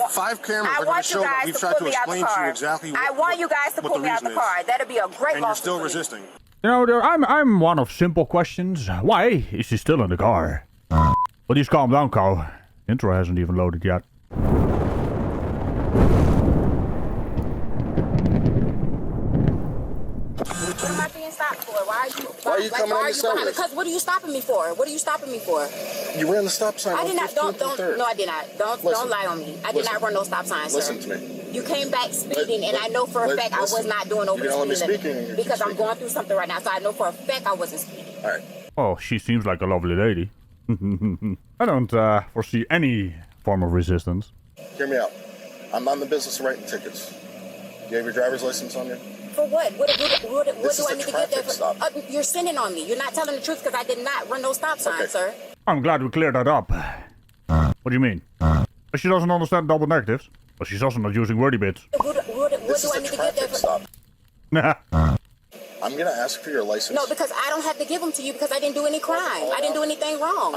five cameras are going to show that we've tried to explain to you exactly what I want you guys to put me out the car. That'd be a great and you're still resisting. You know, I'm one of simple questions. Why is he still in the car? Please calm down, Carl. Intro hasn't even loaded yet. What am I being stopped for? Why are you coming on the side? Because what are you stopping me for? What are you stopping me for? You ran the stop sign. I did not. Don't. No, I did not. Don't lie on me. I did not run no stop signs, sir. Listen to me. You came back speeding, and I know for a fact I was not doing over the speed limit because I'm going through something right now. So I know for a fact I wasn't speeding. All right. Oh, she seems like a lovely lady. I don't foresee any form of resistance. Hear me out. I'm not in the business of writing tickets. You have your driver's license on you? For what? What do I need to get there for? Stop. You're sinning on me. You're not telling the truth because I did not run no stop signs, sir. I'm glad we cleared that up. What do you mean? She doesn't understand double negatives. But she's also not using wordy bits. What do I need to get there for? Stop. Nah. I'm going to ask for your license. No, because I don't have to give them to you because I didn't do any crime. I didn't do anything wrong.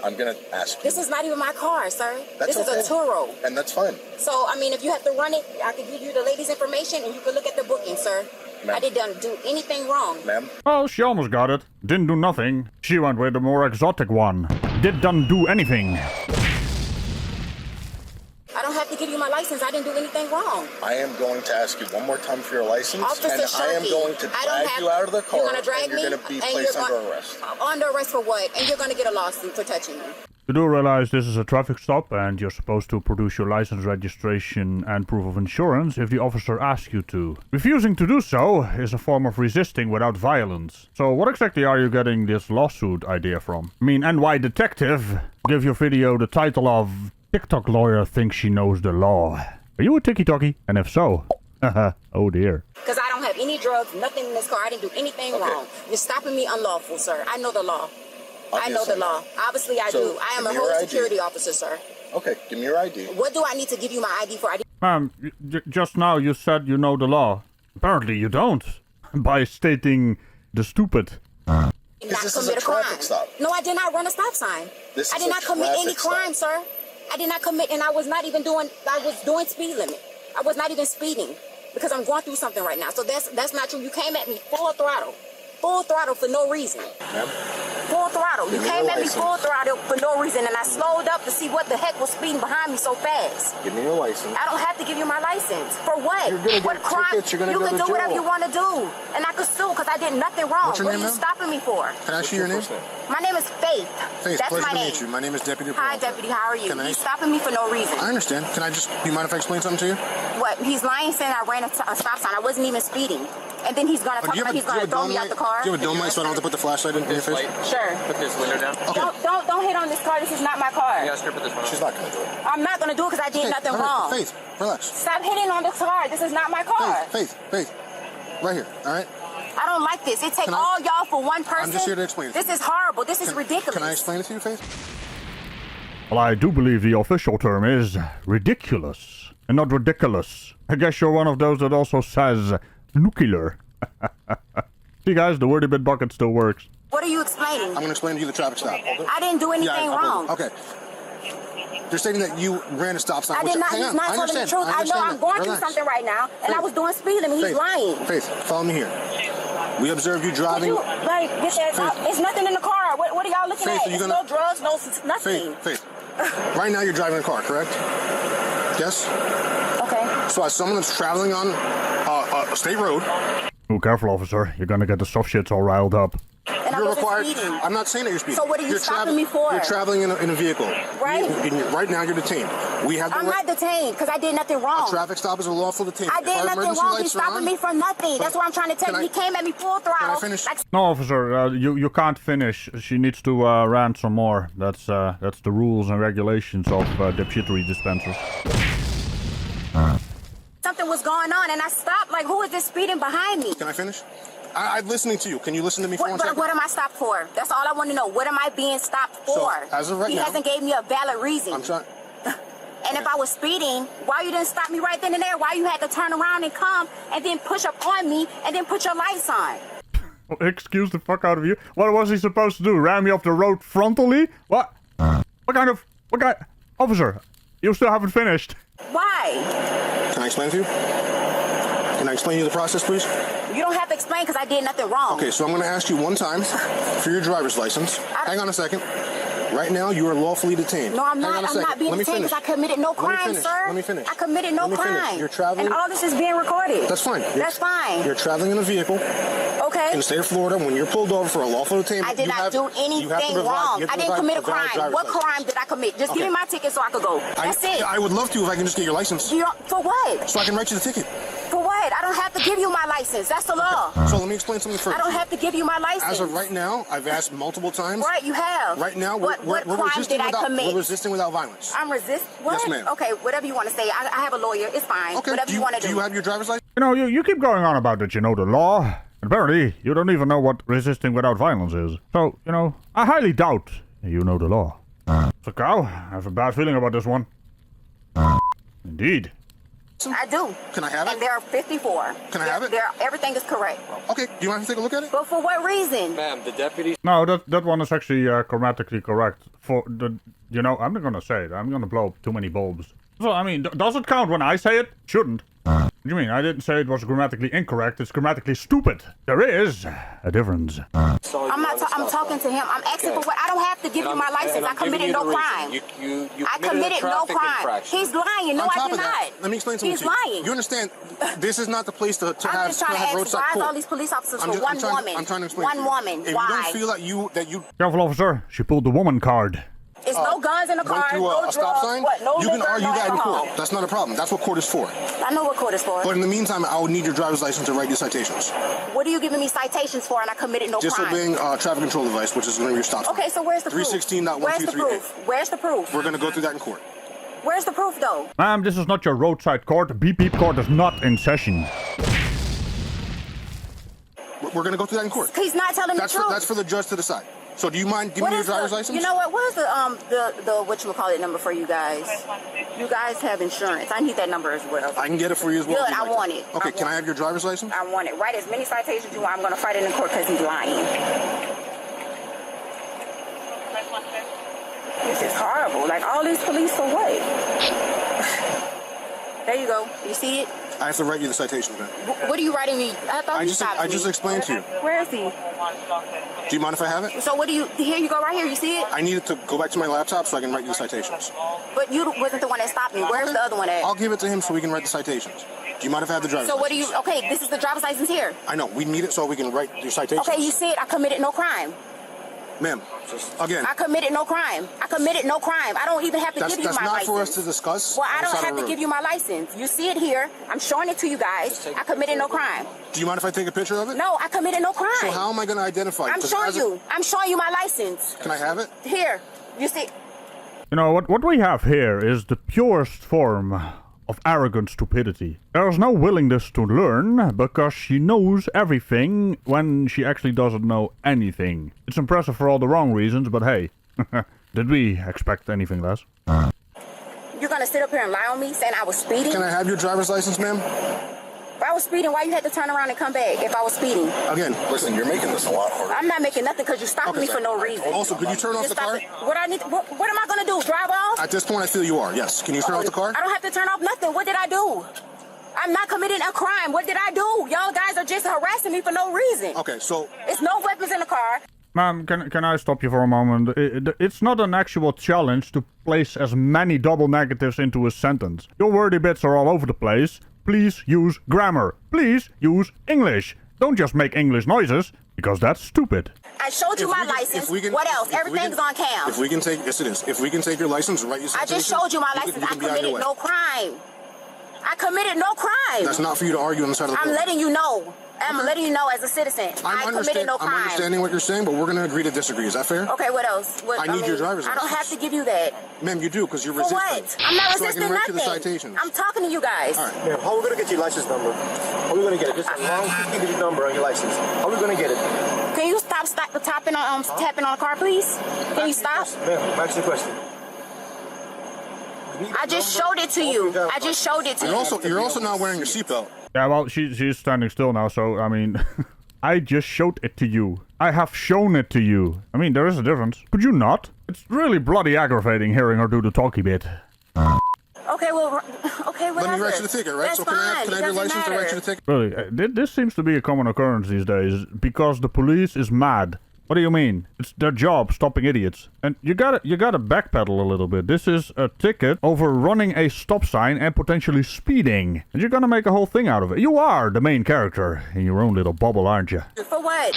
I'm going to ask you. This is not even my car, sir. That's this is a Turo. And that's fine. So, I mean, if you have to run it, I can give you the lady's information and you can look at the booking, sir. I didn't do anything wrong. Ma'am? Well, she almost got it. Didn't do nothing. She went with the more exotic one. Didn't do anything. I don't have to give you my license. I didn't do anything wrong. I am going to ask you one more time for your license, Officer and I am going to drag you out of the car, you're gonna drag and you're going to be placed under arrest. Under arrest for what? And you're going to get a lawsuit for touching me. You do realize this is a traffic stop and you're supposed to produce your license, registration and proof of insurance if the officer asks you to. Refusing to do so is a form of resisting without violence. So what exactly are you getting this lawsuit idea from? I mean, NY Detective give your video the title of TikTok Lawyer Thinks She Knows the Law. Are you a tiki-talkie? And if so, oh dear. Because I don't have any drugs, nothing in this car. I didn't do anything wrong. You're stopping me unlawful, sir. I know the law. I know the law. Obviously, I do. I am a whole security officer, sir. Okay, give me your ID. What do I need to give you my ID for? Ma'am, just now you said you know the law. Apparently you don't. By stating the stupid. This is a traffic stop. No, I did not run a stop sign. I did not commit any crime, sir. I did not commit, and I was not even doing, I was doing speed limit. I was not even speeding because I'm going through something right now. So that's not true. You came at me full throttle for no reason. Ma'am? Full throttle. You came at me full throttle for no reason, and I slowed up to see what the heck was speeding behind me so fast. Give me your license. I don't have to give you my license. For what? You're gonna what get crime? tickets. You're gonna you go can to do whatever jail. you want to do, and I could sue because I did nothing wrong. What's your name, What are you ma'am? stopping me for? Can I see your name? My name is Faith. Faith, That's pleasure my to name. meet you. My name is Deputy. Hi, Deputy. How are you? Can I- He's stopping me for no reason. I understand. Do you mind if I explain something to you? What? He's lying, saying I ran a stop sign. I wasn't even speeding. And then he's gonna talk about he's gonna throw me out the car. Do you have a dome light so I don't have to put the flashlight in your face? Sure. Put this window down. Okay. Don't hit on this car. This is not my car. Yeah, put this one on. She's not going to do it. I'm not gonna do it because I did nothing wrong. Faith, relax. Stop hitting on the car. This is not my car. Faith. Right here, all right? I don't like this. It takes all y'all for one person. I'm just here to explain it. This is horrible. This is ridiculous. Can I explain it to you, Faith? Well, I do believe the official term is ridiculous and not ridiculous. I guess you're one of those that also says nuclear. See guys, the wordy bit bucket still works. What are you explaining? I'm going to explain to you the traffic stop. I didn't do anything wrong. Okay. You're stating that you ran a stop sign. I did not. He's not telling the truth. I know I'm going through something right now, and I was doing speed limit. He's lying. Faith, follow me here. We observed you driving. Get that. There's nothing in the car. What are y'all looking at? Faith, No drugs, no nothing. Faith. Right now you're driving a car, correct? Yes? Okay. So as someone that's traveling on a state road. Oh, careful, officer. You're gonna get the soft shits all riled up. And You're I wasn't required. speeding. I'm not saying that you're speeding. So what are you stopping me for? You're traveling in a vehicle. Right. Right now you're detained. We have. I'm not detained because I did nothing wrong. A traffic stop is a lawful detainment. I did nothing wrong. He's stopping me for nothing. That's what I'm trying to tell you. He came at me full throttle. Can I finish? No, officer, you can't finish. She needs to rant some more. That's the rules and regulations of dipshittery dispensers. Something was going on, and I stopped. Like, who is this speeding behind me? Can I finish? I'm listening to you. Can you listen to me for 1 second? What am I stopped for? That's all I want to know. What am I being stopped for? So, as of right he now, hasn't gave me a valid reason. I'm trying. And if I was speeding, why you didn't stop me right then and there? Why you had to turn around and come and then push up on me and then put your lights on? Excuse the fuck out of you. What was he supposed to do? Ram me off the road frontally? What? What kind? Officer, You still haven't finished. Why? Can I explain to you? Can I explain to you the process, please? You don't have to explain because I did nothing wrong. Okay, so I'm going to ask you one time for your driver's license. Hang on a second. Right now, you are lawfully detained. No, I'm not. I'm not being detained because I committed no crime, sir. Let me finish. I committed no crime. You're traveling. And all this is being recorded. That's fine. That's fine. You're traveling in a vehicle. Okay. In the state of Florida, when you're pulled over for a lawful detainment, I did not do anything wrong. I didn't commit a crime. What crime did I commit? Just give me my ticket so I could go. That's it. I would love to if I can just get your license. For what? So I can write you the ticket. For what? I don't have to give you my license. That's the law. So let me explain something first. I don't have to give you my license. As of right now, I've asked multiple times. Right, you have. Right now, what crime did I commit? We're resisting without violence. I'm resisting? What? Yes, ma'am. Okay, whatever you want to say. I have a lawyer. It's fine. Okay. Whatever you want to do. Do you have your driver's license? You know, you keep going on about that you know the law. Apparently, you don't even know what resisting without violence is. So, you know, I highly doubt you know the law. So, Cow, I have a bad feeling about this one. Indeed. I do. Can I have it? And there are 54. Can I have it? Everything is correct. Okay. Do you mind if I take a look at it? But for what reason? Ma'am, the deputy... No, that one is actually grammatically correct. For the, you know, I'm not gonna say it. I'm gonna blow up too many bulbs. So, I mean, does it count when I say it? Shouldn't. What do you mean? I didn't say it was grammatically incorrect. It's grammatically stupid. There is a difference. I'm talking to him. I'm asking for what? I don't have to give you my license. I committed no crime. I committed no crime. He's lying. No, I did not. Let me explain something. He's lying. You understand? This is not the place to I'm have just trying to ask, roadside why court. is all these police officers for one woman? I'm trying to explain. One woman. If Why? you don't feel that you Careful, officer. She pulled the woman card. There's no guns in the car, went through no a stop drugs, sign, no you can liquor, argue no that in alcohol. court. That's not a problem. That's what court is for. I know what court is for. But in the meantime, I would need your driver's license to write your citations. What are you giving me citations for and I committed no crime? Disobeying traffic control device, which is going to be your stop sign. Okay, so where's the proof? 316.123. Where's the proof? Where's the proof? We're going to go through that in court. Where's the proof, though? Ma'am, this is not your roadside court. Beep beep court is not in session. We're going to go through that in court. He's not telling the truth. That's for the judge to decide. So do you mind giving me your driver's license? You know what? What is the whatchamacallit number for you guys? You guys have insurance. I need that number as well. I can get it for you as well. Good, I want it. Okay, can I have your driver's license? I want it. Write as many citations you want. I'm going to fight it in court because he's lying. This is horrible. Like, all these police for what? There you go. You see it? I have to write you the citation, man. What are you writing me? I thought you stopped me. I just explained to you. Where is he? Do you mind if I have it? So what do you... Here you go, right here. You see it? I need it to go back to my laptop so I can write you the citations. But you wasn't the one that stopped me. Where's the other one at? I'll give it to him so we can write the citations. Do you mind if I have the driver's license? So what do you... Okay, this is the driver's license here. I know. We need it so we can write your citations. Okay, you said I committed no crime. Ma'am, again. I committed no crime. I committed no crime. I don't even have to give you my license. That's not for us to discuss. Well, I don't have to give you my license. You see it here. I'm showing it to you guys. I committed no crime. Do you mind if I take a picture of it? No, I committed no crime. So how am I going to identify you? I'm showing you. I'm showing you my license. Can I have it? Here. You see. You know, what we have here is the purest form of arrogant stupidity. There's no willingness to learn because she knows everything when she actually doesn't know anything. It's impressive for all the wrong reasons, but hey, did we expect anything less? You're gonna sit up here and lie on me saying I was speeding? Can I have your driver's license, ma'am? If I was speeding, why you had to turn around and come back if I was speeding? Again, listen, you're making this a lot harder. I'm not making nothing because you stopped me for no reason. Also, could you turn off the car? What am I gonna do? Drive off? At this point, I feel you are. Yes. Can you turn off the car? I don't have to turn off nothing. What did I do? I'm not committing a crime. What did I do? Y'all guys are just harassing me for no reason. Okay, so... It's no weapons in the car. Ma'am, can I stop you for a moment? It's not an actual challenge to place as many double negatives into a sentence. Your wordy bits are all over the place. Please use grammar. Please use English. Don't just make English noises, because that's stupid. I showed you my license. What else? Everything's on cam. If we can take... Yes, it is. If we can take your license and write your citation... I just showed you my license. I committed no crime. I committed no crime. That's not for you to argue on the side of the road. I'm letting you know. I'm letting you know as a citizen. I committed no crime. I'm understanding what you're saying, but we're going to agree to disagree. Is that fair? Okay, what else? I need your driver's license. I don't have to give you that. Ma'am, you do, because you're For resisting. what? I'm not resisting so I can write you the nothing. citations. I'm talking to you guys. All right. Ma'am, how are we going to get your license number? How are we going to get it? Just a long 15-digit number on your license. How are we going to get it? Can you stop tapping on the car, please? Can you stop? Ma'am, ask the question. I just showed it to you. I just showed it to you. You're also not wearing your seatbelt. Yeah, well, she's standing still now, so, I mean... I just showed it to you. I have shown it to you. I mean, there is a difference. Could you not? It's really bloody aggravating hearing her do the talky bit. Okay, well, okay, whatever. Let me write you the ticket, right? That's so fine. can I have your license to write you the ticket? Really, this seems to be a common occurrence these days because the police is mad. What do you mean? It's their job stopping idiots. And you gotta backpedal a little bit. This is a ticket over running a stop sign and potentially speeding. And you're gonna make a whole thing out of it. You are the main character in your own little bubble, aren't you? For what?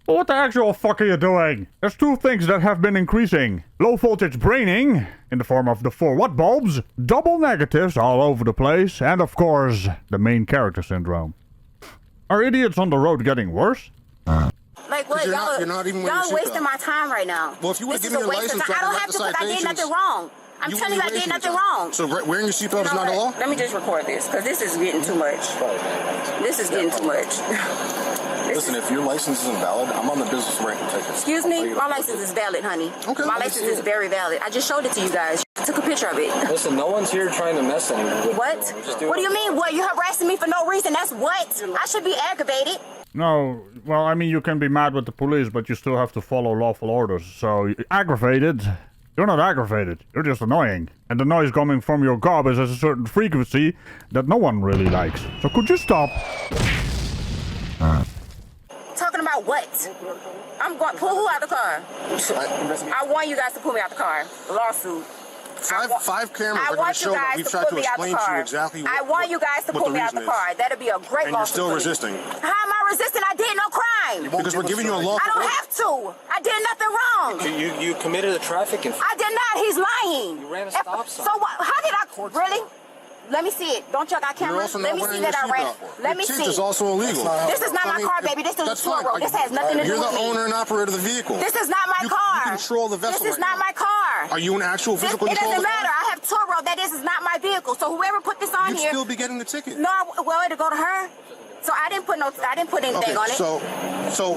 Well, what the actual fuck are you doing? There's two things that have been increasing. Low voltage braining, in the form of the 4-watt bulbs, double negatives all over the place, and of course, the main character syndrome. Are idiots on the road getting worse? Like what? You're not even y'all wasting my time right now. Well, if you would give me your license, I don't have to because I did nothing wrong. I'm telling you, I did nothing wrong. So wearing your seatbelt is not a law? Let me just record this because this is getting too much. This is getting too much. Listen, if your license isn't valid, I'm on the business ranking tickets. Excuse me? My license is valid, honey. Okay. My license is very valid. I just showed it to you guys. Took a picture of it. Listen, no one's here trying to mess anything. What? What do you mean? What? You're harassing me for no reason? That's what? I should be aggravated. No, well, I mean, you can be mad with the police, but you still have to follow lawful orders. So, aggravated? You're not aggravated. You're just annoying. And the noise coming from your garbage has a certain frequency that no one really likes. So could you stop? Talking about what? I'm going to pull who out the car? I want you guys to pull me out the car. Lawsuit. Five cameras are going to show that we've tried to explain to you exactly what I want you guys to pull me out the car. That'll be a great lawsuit. And you're still resisting. How am I resisting? I did no crime. Because we're giving you a lawful I don't have to. I did nothing wrong. You committed a traffic offense. I did not. He's lying. You ran a stop sign. So what? How did I? Really? Let me see it. Don't you got cameras? Let me see that I ran. Let me see. This is also illegal. This is not my car, baby. This is a tour road. This has nothing to do with me. You're the owner and operator of the vehicle. This is not my car. You control the vessel. This is not my car. Are you an actual physical control? It doesn't matter. I have tour road. That is not my vehicle. So whoever put this on here, you'd still be getting the ticket. No, well, it'll go to her. So I didn't put anything on it. So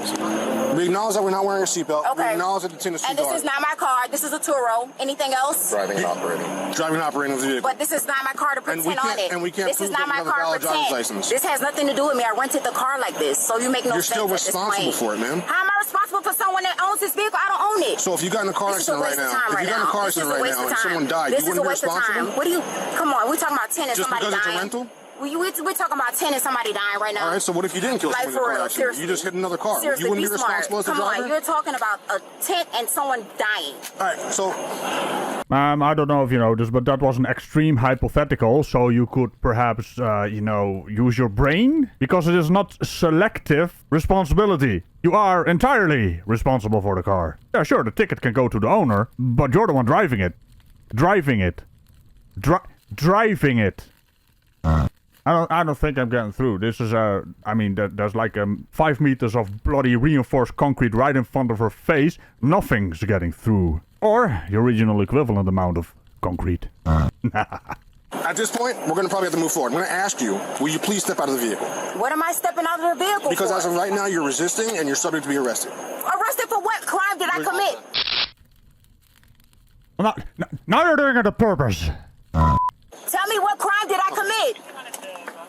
we acknowledge that we're not wearing a seatbelt. Okay. We acknowledge that the tin is too And this dark. is not my car. This is a Turo. Anything else? Driving and operating. Driving and operating of the vehicle. But this is not my car to put tin on it. And we can't This is prove not that my you have a car valid to driver's tin. license. This has nothing to do with me. I rented the car like this, so you make no sense. You're still at this responsible point. for it, man. How am I responsible for someone that owns this vehicle? I don't own it. So if you got in a car accident right now, and someone died, you wouldn't be responsible? What do you? Come on, we're talking about 10 and Just somebody because dying. it's a rental? We're talking about 10 and somebody dying right now. All right, so what if you didn't kill someone in a car accident? Seriously. You just hit another car. Seriously, You wouldn't be smart. responsible as a Come driver? on, you're talking about a tent and someone dying. All right, so... I don't know if you know this, but that was an extreme hypothetical, so you could perhaps, use your brain? Because it is not selective responsibility. You are entirely responsible for the car. Yeah, sure, the ticket can go to the owner, but you're the one driving it. Driving it. I don't think I'm getting through. This is there's like 5 meters of bloody reinforced concrete right in front of her face. Nothing's getting through. Or your regional equivalent amount of concrete. At this point, we're going to probably have to move forward. I'm going to ask you, will you please step out of the vehicle? What am I stepping out of the vehicle Because for? as of right now, you're resisting and you're subject to be arrested. Arrested for what crime did I commit? Now you're doing it on purpose. Tell me what crime did I commit?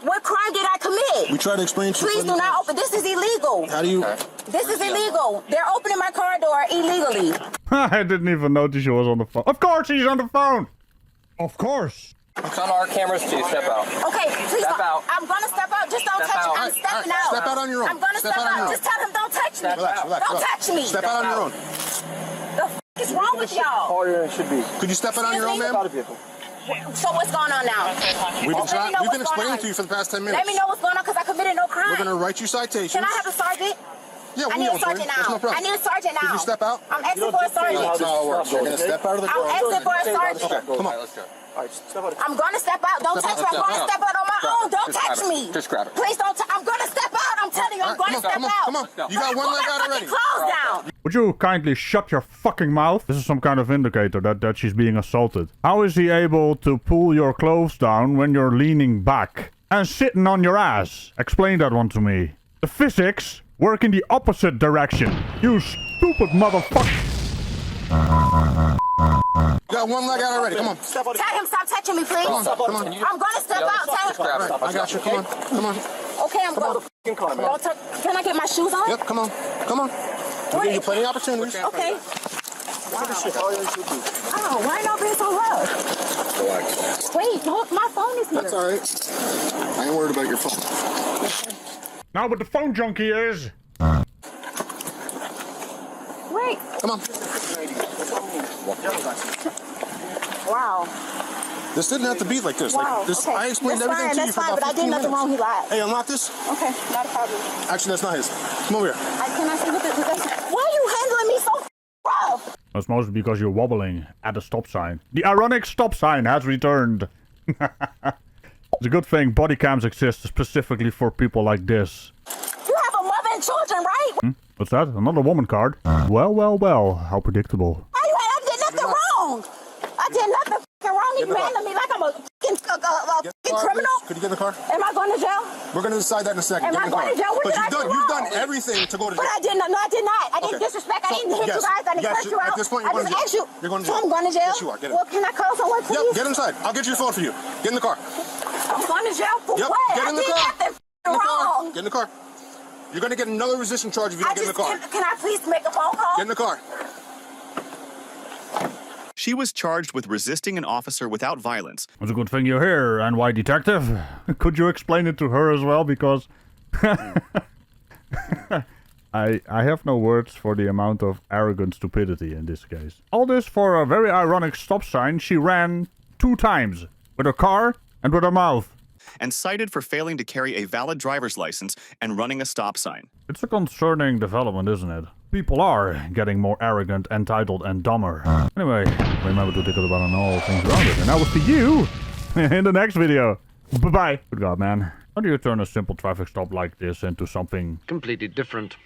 What crime did I commit? We try to explain to you. Please do not open. This is illegal. How do you... This is illegal. They're opening my car door illegally. I didn't even notice she was on the phone. Of course she's on the phone. Of course. It's on our cameras too. Step out. Okay, please Step out. I'm gonna step out. Just don't Step touch out. me. I'm stepping out. Step out on your own. I'm gonna step out. Just tell him don't touch me. Don't touch me. Step out on your own. The f is wrong with y'all? Harder than it should be. Could you step out on your own, ma'am? Out of vehicle. So what's going on now? We've been explaining to you for the past 10 minutes. Let me know what's going on because I committed no crime. We're going to write you citations. Can I have a sergeant? Yeah, I need a sergeant There's no now. problem. I need a sergeant now. Could you step out? I'm asking for a sergeant. That's not how it works. You're going to step out of the car. I'm asking for a sergeant. Come on. Let's go. All right, step out. I'm gonna step out. Don't touch me. I'm gonna step out on my own. Don't touch me. Just grab it. Please don't. I'm gonna step out. I'm telling you, I'm gonna step out. Come on. You got one leg out already. Close down. Would you kindly shut your fucking mouth? This is some kind of indicator that she's being assaulted. How is he able to pull your clothes down when you're leaning back and sitting on your ass? Explain that one to me. The physics work in the opposite direction. You stupid motherfucker. You got one leg out already. Come on. Tell him stop touching me, please. Come on. I'm gonna step out. Tell him. I got you. Come on. Okay, I'm going. Can I get my shoes on? Yep, come on. We'll give you plenty of opportunities. Okay. Wow. Why y'all being so rough? Relax. Wait, look, my phone is here. That's all right. I ain't worried about your phone. Now with the phone junkie is. Wait. Come on. Wow. This didn't have to be like this. Wow. Like this, Okay. I explained That's everything fine, to you that's for fine, about but I 15 did nothing minutes. wrong. He lied. Hey, unlock this. Okay, not a problem. Actually, that's not his. Come over here. Can I see what this is? Why are you handling me so rough? That's mostly because you're wobbling at the stop sign. The ironic stop sign has returned. It's a good thing body cams exist specifically for people like this. You have a mother and children, right? What's that? Another woman card? Well, well, well. How predictable. I did nothing wrong. I did nothing wrong. You handling me like I'm a criminal. Could you get in the car? Am I going to jail? We're going to decide that in a second. Am Get I in the car. going to jail? What But did I do you've wrong? done everything to go to jail. But I did not. No, I did not. I didn't Okay. disrespect. I So, didn't hit yes, you guys. I didn't yes, curse you out. at this point, you're I going just to asked you. jail. You're going to So jail. I'm going to jail? Yes, you are. Get in. Well, can I call someone, please? Yep, get inside. I'll get you your phone for you. Get in the car. I'm going to jail for Yep, what? get in the I car. did nothing Get in the car. wrong. Get in the car. You're going to get another resisting charge if you don't get in the car. Can I please make a phone call? Get in the car. She was charged with resisting an officer without violence. It's a good thing you're here, NY detective. Could you explain it to her as well? Because I have no words for the amount of arrogant stupidity in this case. All this for a very ironic stop sign she ran 2 times. With her car and with her mouth. And cited for failing to carry a valid driver's license and running a stop sign. It's a concerning development, isn't it? People are getting more arrogant, entitled, and dumber. Anyway, remember to tickle the button on all things around it. And I will see you in the next video. Bye-bye. Good God, man. How do you turn a simple traffic stop like this into something completely different?